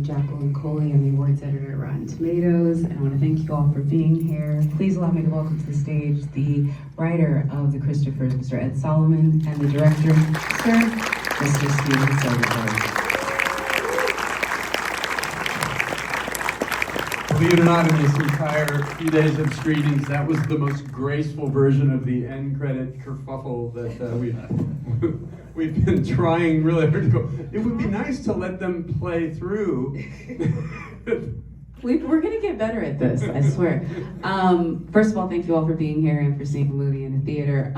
Jacqueline Coley. I'm the awards editor at Rotten Tomatoes, and I want to thank you all for being here. Please allow me to welcome to the stage the writer of The Christophers, Mr. Ed Solomon, and the director, sir, Mr. Steven Soderbergh. Believe it or not, in this entire few days of screenings, that was the most graceful version of the end credit kerfuffle that we've been trying really hard to go. It would be nice to let them play through. We're going to get better at this, I swear. First of all, thank you all for being here and for seeing the movie in the theater.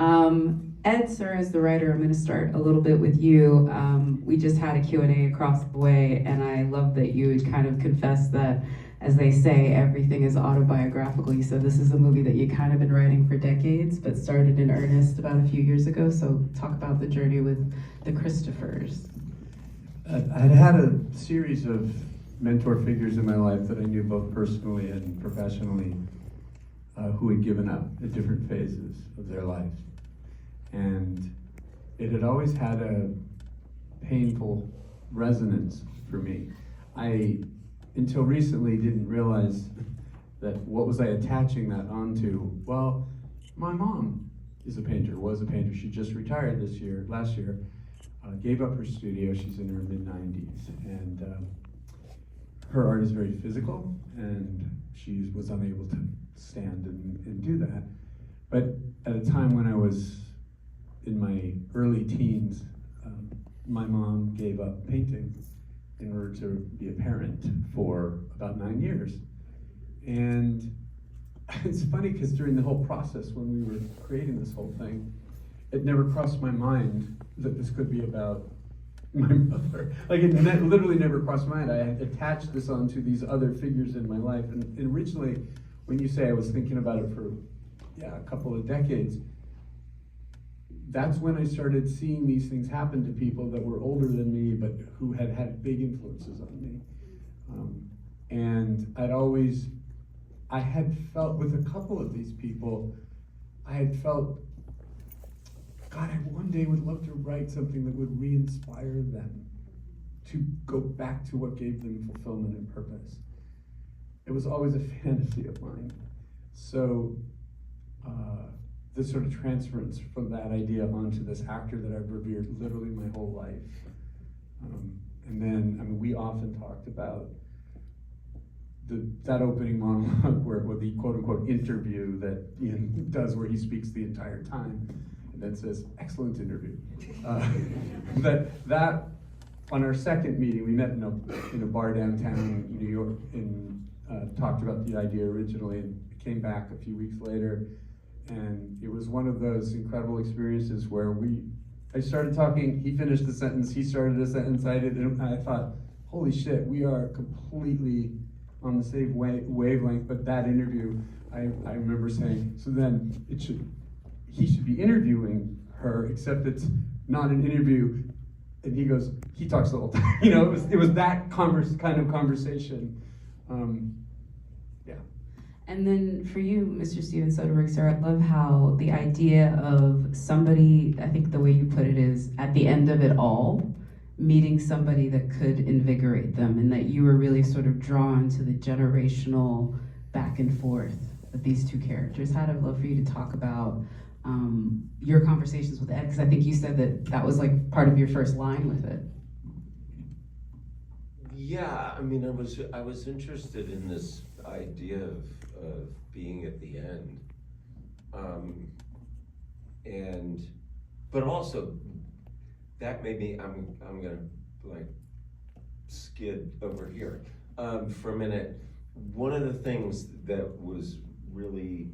Ed, sir, as the writer, I'm going to start a little bit with you. We just had a Q&A across the way, and I love that you had kind of confessed that, as they say, everything is autobiographical. You said this is a movie that you kind of been writing for decades, but started in earnest about a few years ago. So talk about the journey with The Christophers. I'd had a series of mentor figures in my life that I knew both personally and professionally who had given up at different phases of their life. And it had always had a painful resonance for me. I, until recently, didn't realize that what was I attaching that onto? Well, my mom is a painter, was a painter. She just retired last year, gave up her studio. She's in her mid-90s, and her art is very physical, and she was unable to stand and do that. But at a time when I was in my early teens, my mom gave up painting in order to be a parent for about 9 years. And it's funny because during the whole process when we were creating this whole thing, it never crossed my mind that this could be about my mother. Like it literally never crossed my mind. I had attached this onto these other figures in my life. And originally, when you say I was thinking about it for a couple of decades, that's when I started seeing these things happen to people that were older than me, but who had had big influences on me. And I had felt with a couple of these people, I had felt, God, I one day would love to write something that would re-inspire them to go back to what gave them fulfillment and purpose. It was always a fantasy of mine. So, this sort of transference from that idea onto this actor that I've revered literally my whole life. And then, we often talked about that opening monologue where the quote-unquote interview that Ian does where he speaks the entire time and then says, excellent interview. That on our second meeting, we met in a bar downtown in New York and talked about the idea originally, and came back a few weeks later. And it was one of those incredible experiences where I started talking, he finished the sentence, he started a sentence, I did, and I thought, holy shit, we are completely on the same wavelength. But that interview, I remember saying, so then he should be interviewing her, except it's not an interview. And he goes, he talks the whole time. It was that kind of conversation. And then for you, Mr. Steven Soderbergh, sir, I love how the idea of somebody, I think the way you put it is, at the end of it all, meeting somebody that could invigorate them, and that you were really sort of drawn to the generational back and forth of these two characters. I'd love for you to talk about your conversations with Ed, because I think you said that was like part of your first line with it. Yeah, I was interested in this idea of being at the end, but also that made me. I'm gonna skid over here for a minute. One of the things that was really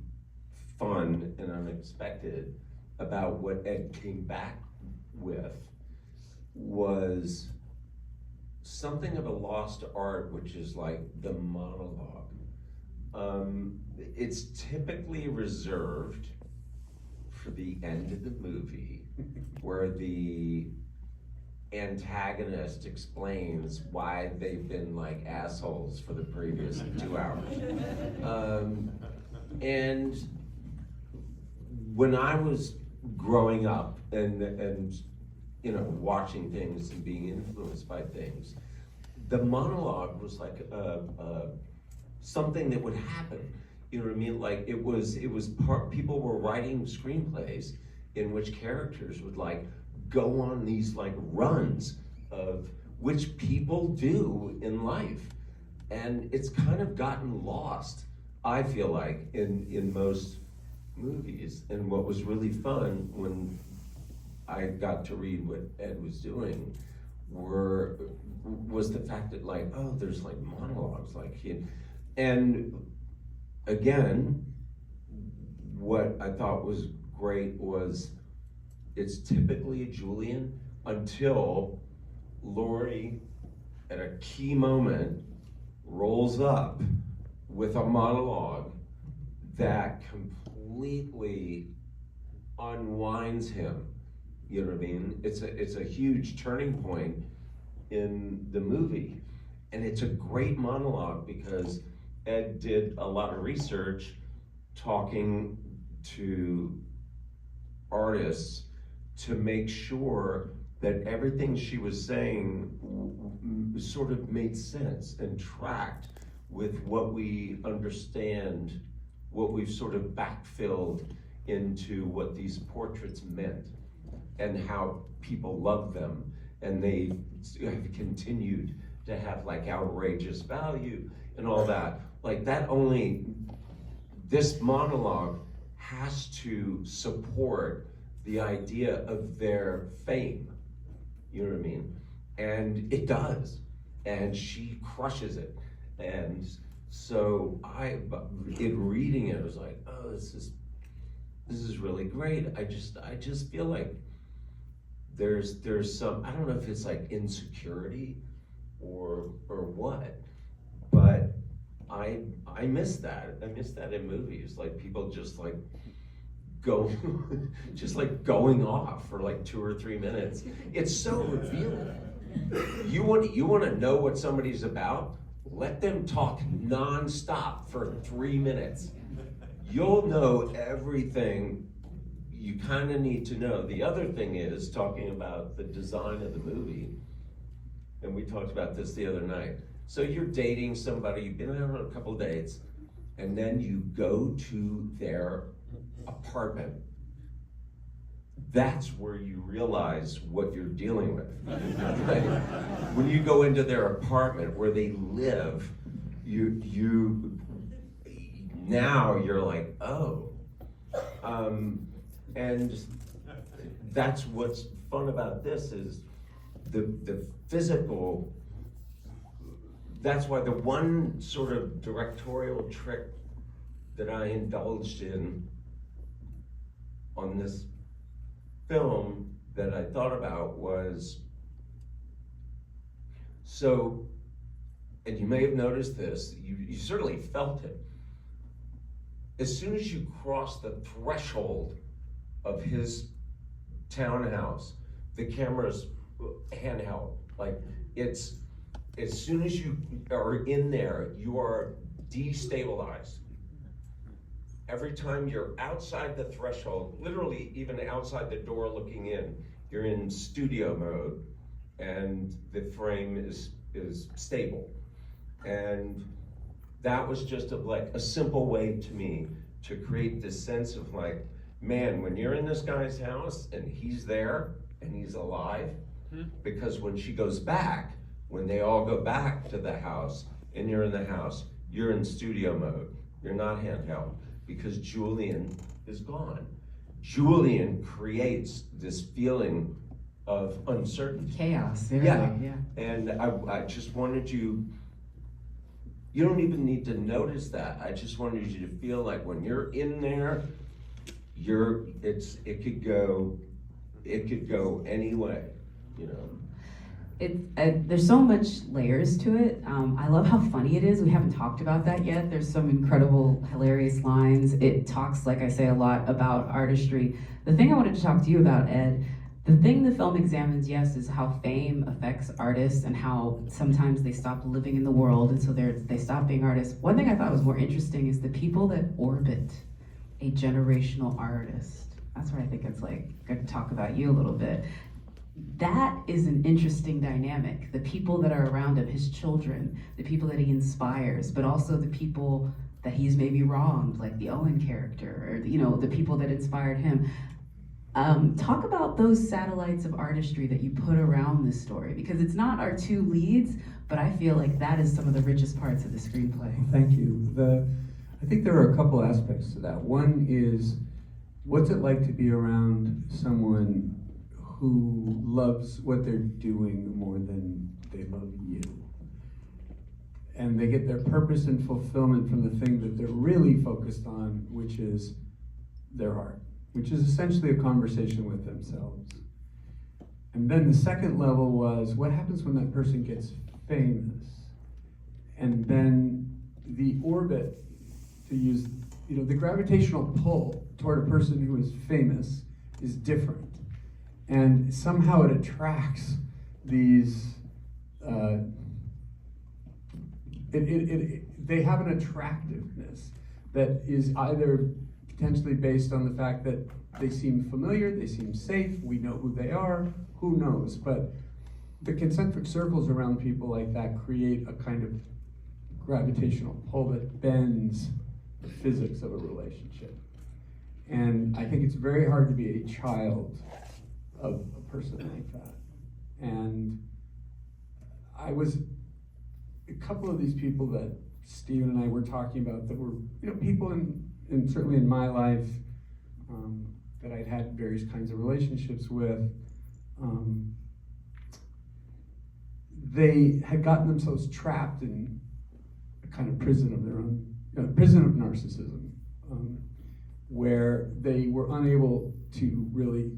fun and unexpected about what Ed came back with was something of a lost art, which is like the monologue. It's typically reserved for the end of the movie, where the antagonist explains why they've been like assholes for the previous 2 hours. And when I was growing up and watching things and being influenced by things, the monologue was like something that would happen. You know what I mean? Like it was people were writing screenplays in which characters would like go on these like runs of which people do in life. And it's kind of gotten lost, I feel like, in most movies. And what was really fun when I got to read what Ed was doing was the fact that like, oh, there's like monologues like and again, what I thought was great was it's typically Julian until Laurie at a key moment rolls up with a monologue that completely unwinds him. You know what I mean? It's a huge turning point in the movie. And it's a great monologue because Ed did a lot of research talking to artists to make sure that everything she was saying sort of made sense and tracked with what we understand, what we've sort of backfilled into what these portraits meant and how people love them, and they have continued to have like outrageous value and all that. Like that this monologue has to support the idea of their fame. You know what I mean? And it does. And she crushes it. And so in reading it, I was like, oh, this is really great. I just feel like there's some, I don't know if it's like insecurity or what, but I miss that. I miss that in movies. Like people just like just like going off for like 2 or 3 minutes. It's so revealing. You want to know what somebody's about? Let them talk nonstop for 3 minutes. You'll know everything you kind of need to know. The other thing is talking about the design of the movie, and we talked about this the other night. So you're dating somebody, you've been out on a couple dates, and then you go to their apartment. That's where you realize what you're dealing with. Right? When you go into their apartment where they live, now you're like, oh. And that's what's fun about this is the physical. That's why the one sort of directorial trick that I indulged in on this film that I thought about was, so, and you may have noticed this, you certainly felt it. As soon as you cross the threshold of his townhouse, the camera's handheld. Like it's, as soon as you are in there, you are destabilized. Every time you're outside the threshold, literally even outside the door looking in, you're in studio mode and the frame is stable. And that was just like a simple way to me to create this sense of like, man, when you're in this guy's house and he's there and he's alive, because when she goes back, when they all go back to the house and you're in the house, you're in studio mode. You're not handheld because Julian is gone. Julian creates this feeling of uncertainty. Chaos, yeah. Yeah. And I just wanted you don't even need to notice that. I just wanted you to feel like when you're in there, it could go any way, you know. There's so much layers to it. I love how funny it is. We haven't talked about that yet. There's some incredible, hilarious lines. It talks, like I say, a lot about artistry. The thing I wanted to talk to you about, Ed, the thing the film examines, yes, is how fame affects artists and how sometimes they stop living in the world and so they stop being artists. One thing I thought was more interesting is the people that orbit a generational artist. That's where I think it's like, good to talk about you a little bit. that is an interesting dynamic. The people that are around him, his children, the people that he inspires, but also the people that he's maybe wronged, like the Owen character, or the people that inspired him. Talk about those satellites of artistry that you put around this story, because it's not our two leads, but I feel like that is some of the richest parts of the screenplay. Thank you. I think there are a couple aspects to that. One is, what's it like to be around someone who loves what they're doing more than they love you? And they get their purpose and fulfillment from the thing that they're really focused on, which is their art, which is essentially a conversation with themselves. And then the second level was, what happens when that person gets famous? And then the orbit, to use, the gravitational pull toward a person who is famous is different. And somehow it attracts these, they have an attractiveness that is either potentially based on the fact that they seem familiar, they seem safe, we know who they are, who knows? But the concentric circles around people like that create a kind of gravitational pull that bends the physics of a relationship. And I think it's very hard to be a child of a person like that. And a couple of these people that Steven and I were talking about that were, people in certainly in my life that I'd had various kinds of relationships with, they had gotten themselves trapped in a kind of prison of their own, prison of narcissism, where they were unable to really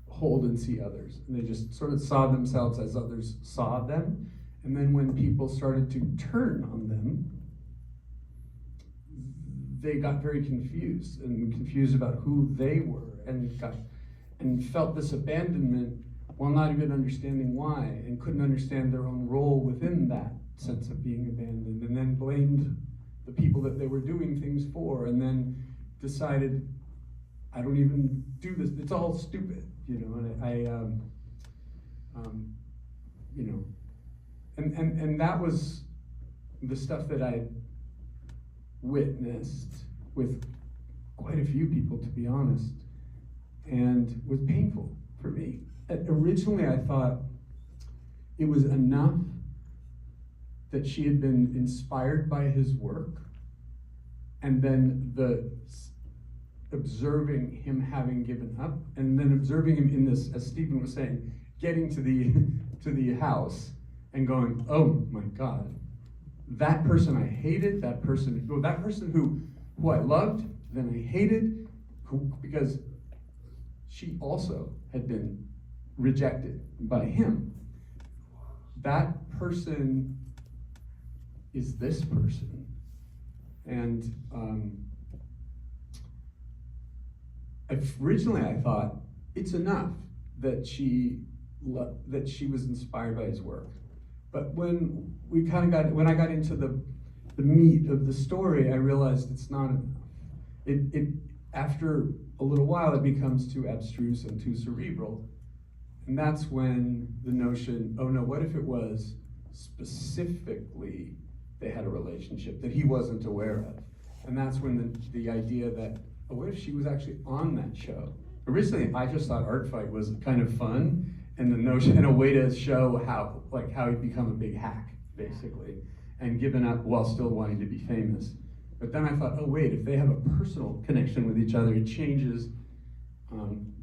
hold and see others. And they just sort of saw themselves as others saw them. And then when people started to turn on them, they got very confused about who they were, and felt this abandonment while not even understanding why, and couldn't understand their own role within that sense of being abandoned, and then blamed the people that they were doing things for, and then decided, I don't even do this, it's all stupid, and that was the stuff that I witnessed with quite a few people, to be honest, and was painful for me. Originally, I thought it was enough that she had been inspired by his work, and then observing him having given up, and then observing him in this, as Stephen was saying, getting to the house and going, oh my God, that person I hated, that person who I loved, then I hated, because she also had been rejected by him. That person is this person. And originally I thought it's enough that she was inspired by his work. But when I got into the meat of the story, I realized it's not enough. It after a little while, it becomes too abstruse and too cerebral. And that's when the notion, oh no, what if it was specifically they had a relationship that he wasn't aware of? And that's when the idea that, oh, what if she was actually on that show? Originally, I just thought Art Fight was kind of fun, and the notion, and a way to show how he'd become a big hack, basically, and given up while still wanting to be famous. But then I thought, oh wait, if they have a personal connection with each other, it changes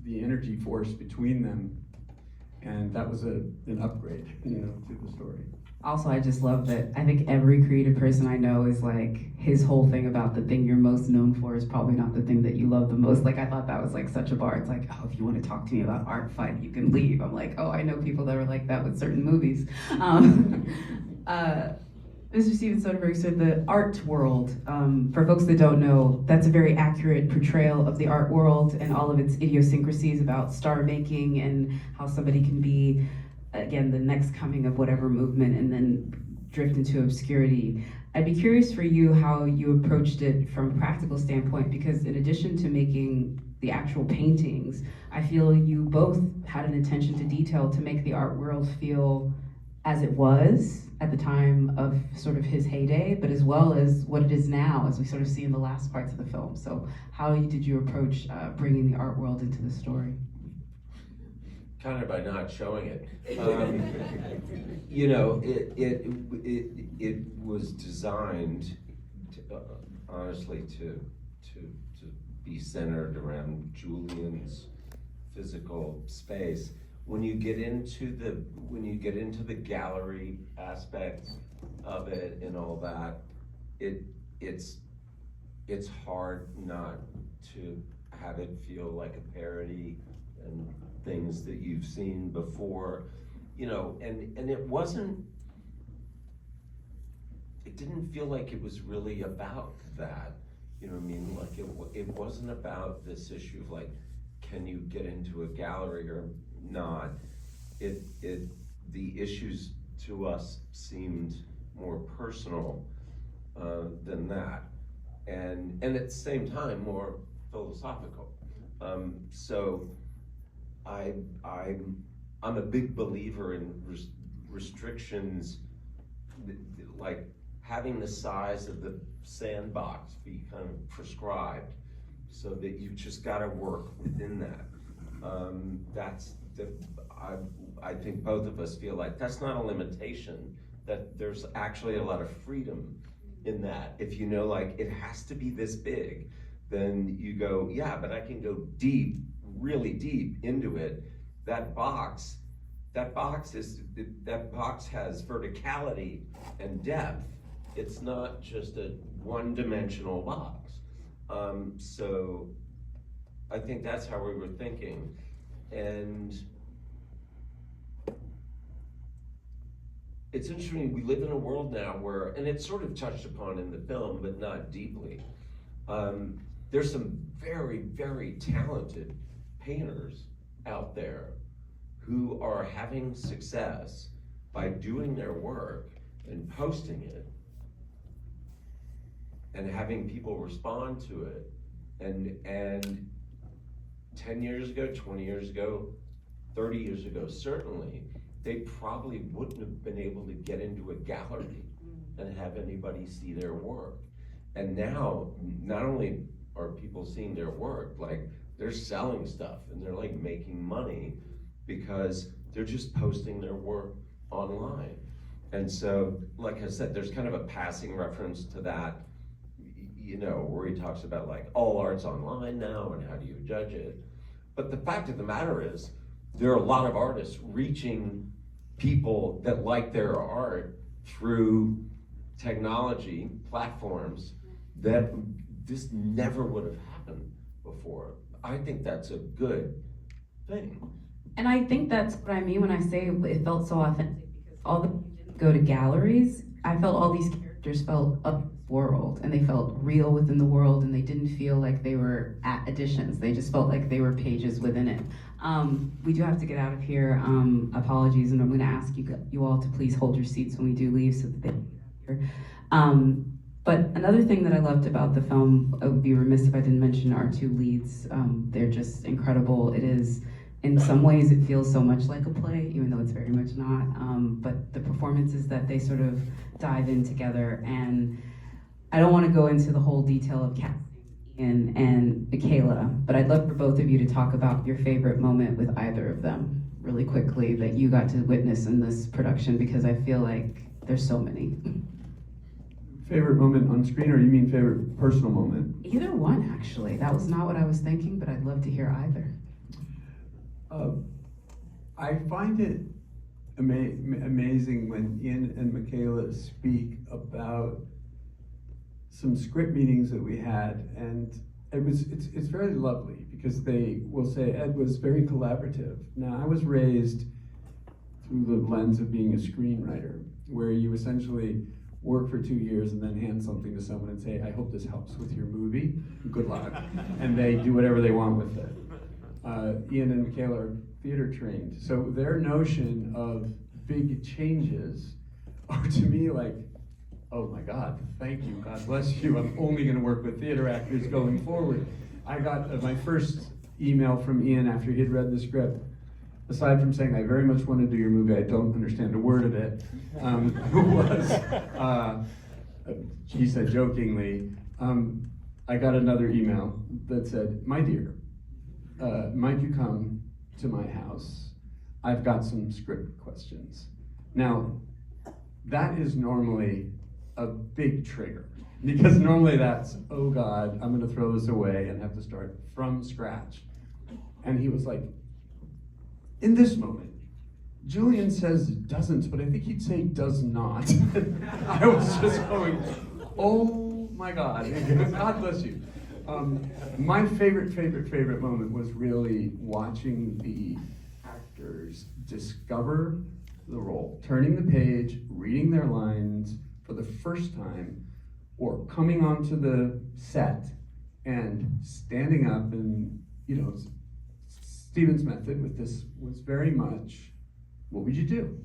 the energy force between them, and that was an upgrade, to the story. Also, I just love that I think every creative person I know is like, his whole thing about the thing you're most known for is probably not the thing that you love the most. Like, I thought that was like such a bar. It's like, oh, if you want to talk to me about Art Fight, you can leave. I'm like, oh, I know people that are like that with certain movies. Mr. Steven Soderbergh said the art world, for folks that don't know, that's a very accurate portrayal of the art world and all of its idiosyncrasies about star making and how somebody can be, again, the next coming of whatever movement and then drift into obscurity. I'd be curious for you how you approached it from a practical standpoint, because in addition to making the actual paintings, I feel you both had an attention to detail to make the art world feel as it was at the time of sort of his heyday, but as well as what it is now, as we sort of see in the last parts of the film. So how did you approach bringing the art world into the story? Kind of by not showing it. You know, it was designed, honestly, to be centered around Julian's physical space. When you get into the gallery aspect of it and all that, it's hard not to have it feel like a parody and things that you've seen before, you know, and it didn't feel like it was really about that, you know what I mean? Like it wasn't about this issue of like, can you get into a gallery or not? The issues to us seemed more personal than that, and at the same time more philosophical. So I'm a big believer in restrictions, like having the size of the sandbox be kind of prescribed, so that you've just got to work within that. I think both of us feel like that's not a limitation, that there's actually a lot of freedom in that. If you know, like, it has to be this big, then you go, yeah, but I can go deep, really deep into it. That box has verticality and depth. It's not just a one-dimensional box. So I think that's how we were thinking. And it's interesting, we live in a world now where, and it's sort of touched upon in the film, but not deeply. There's some very, very talented painters out there who are having success by doing their work and posting it and having people respond to it. And 10 years ago, 20 years ago, 30 years ago, certainly, they probably wouldn't have been able to get into a gallery and have anybody see their work. And now, not only are people seeing their work, like, they're selling stuff and they're like making money because they're just posting their work online. And so, like I said, there's kind of a passing reference to that, you know, where he talks about like all art's online now and how do you judge it. But the fact of the matter is, there are a lot of artists reaching people that like their art through technology platforms that this never would have happened before. I think that's a good thing. And I think that's what I mean when I say it felt so authentic, because although you didn't go to galleries, I felt all these characters felt up in the world, and they felt real within the world, and they didn't feel like they were additions. They just felt like they were pages within it. We do have to get out of here. Apologies, and I'm going to ask you all to please hold your seats when we do leave so that they can get out of here. But another thing that I loved about the film, I would be remiss if I didn't mention our two leads. They're just incredible. It is, in some ways, it feels so much like a play, even though it's very much not. But the performances that they sort of dive in together, and I don't want to go into the whole detail of casting Ian and Michaela, but I'd love for both of you to talk about your favorite moment with either of them really quickly that you got to witness in this production, because I feel like there's so many. Favorite moment on screen, or you mean favorite personal moment? Either one, actually. That was not what I was thinking, but I'd love to hear either. I find it amazing when Ian and Michaela speak about some script meetings that we had, and it's very lovely because they will say Ed was very collaborative. Now, I was raised through the lens of being a screenwriter, where you essentially work for 2 years and then hand something to someone and say, I hope this helps with your movie, good luck. And they do whatever they want with it. Ian and Michaela are theater trained, so their notion of big changes are to me like, oh my God, thank you, God bless you. I'm only going to work with theater actors going forward. I got my first email from Ian after he had read the script. Aside from saying, I very much want to do your movie, I don't understand a word of it, he said jokingly, I got another email that said, my dear, might you come to my house? I've got some script questions. Now, that is normally a big trigger, because normally that's, oh God, I'm gonna throw this away and have to start from scratch. And he was like, in this moment, Julian says doesn't, but I think he'd say does not. I was just going, oh my God, God bless you. My favorite moment was really watching the actors discover the role, turning the page, reading their lines for the first time, or coming onto the set and standing up and, Steven's method with this was very much, what would you do?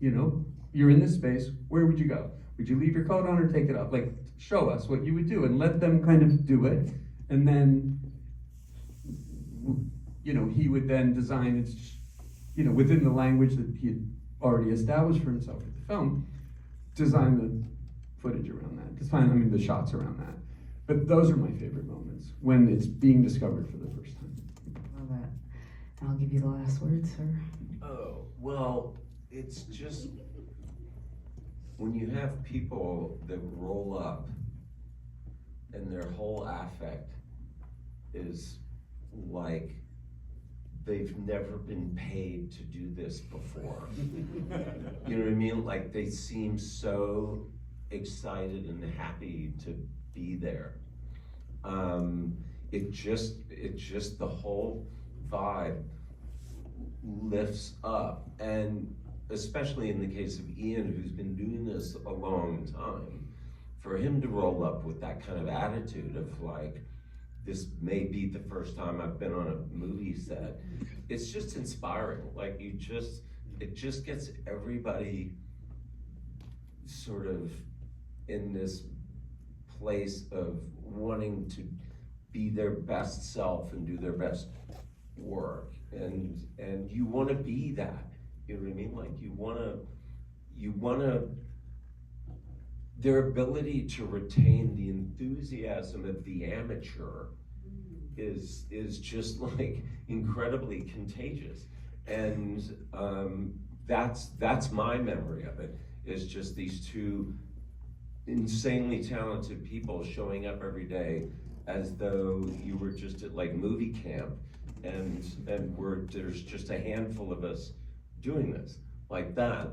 You're in this space, where would you go? Would you leave your coat on or take it off? Like, show us what you would do and let them kind of do it. And then, he would then design it, within the language that he had already established for himself with the film, design the footage around that, the shots around that. But those are my favorite moments, when it's being discovered for the first time. Love that. And I'll give you the last word, sir. Oh, well, it's just, when you have people that roll up and their whole affect is like they've never been paid to do this before. You know what I mean? Like, they seem so excited and happy to be there. It just the whole vibe lifts up, and especially in the case of Ian, who's been doing this a long time, for him to roll up with that kind of attitude of like, this may be the first time I've been on a movie set, it's just inspiring. Like, it just gets everybody sort of in this place of wanting to be their best self and do their best work, and you want to be that. You know what I mean? Like, you wanna their ability to retain the enthusiasm of the amateur is just like incredibly contagious, and that's my memory of it, is just these two insanely talented people showing up every day as though you were just at like movie camp, and there's just a handful of us doing this. Like, that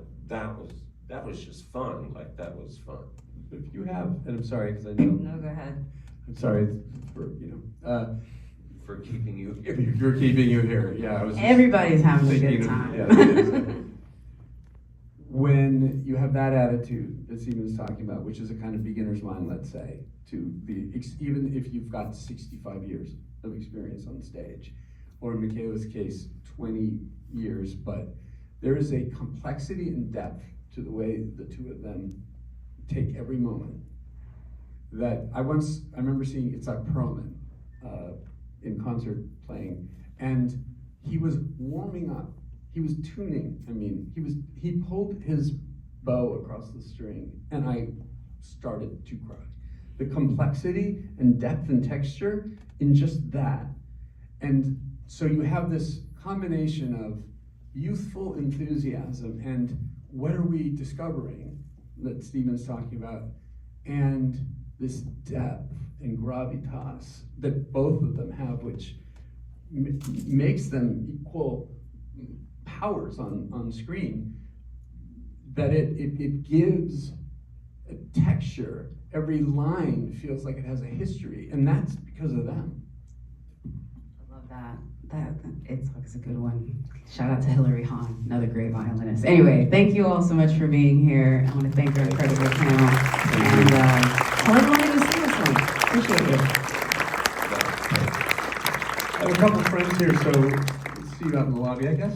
was just fun. Like, that was fun. If you have, and I'm sorry, because I know. No, go ahead. I'm sorry for, For keeping you here. You're keeping you here, yeah. I was Everybody's having a good thinking time. Yeah, when you have that attitude that Stephen's talking about, which is a kind of beginner's mind, let's say, to be, even if you've got 65 years of experience on stage, or in Michaela's case, 20 years, but there is a complexity and depth to the way the two of them take every moment that I remember seeing Itzhak Perlman in concert playing, and he was warming up. He was tuning. He pulled his bow across the string, and I started to cry. The complexity and depth and texture in just that. And so you have this combination of youthful enthusiasm and what are we discovering that Stephen's talking about, and this depth and gravitas that both of them have, which makes them equal powers on screen, that it gives a texture. Every line feels like it has a history, and that's because of them. I love that. It's a good one. Shout out to Hilary Hahn, another great violinist. Anyway, thank you all so much for being here. I want to thank our incredible panel. And tell everyone to go see this one. Appreciate it. I have a couple friends here, so see you out in the lobby, I guess.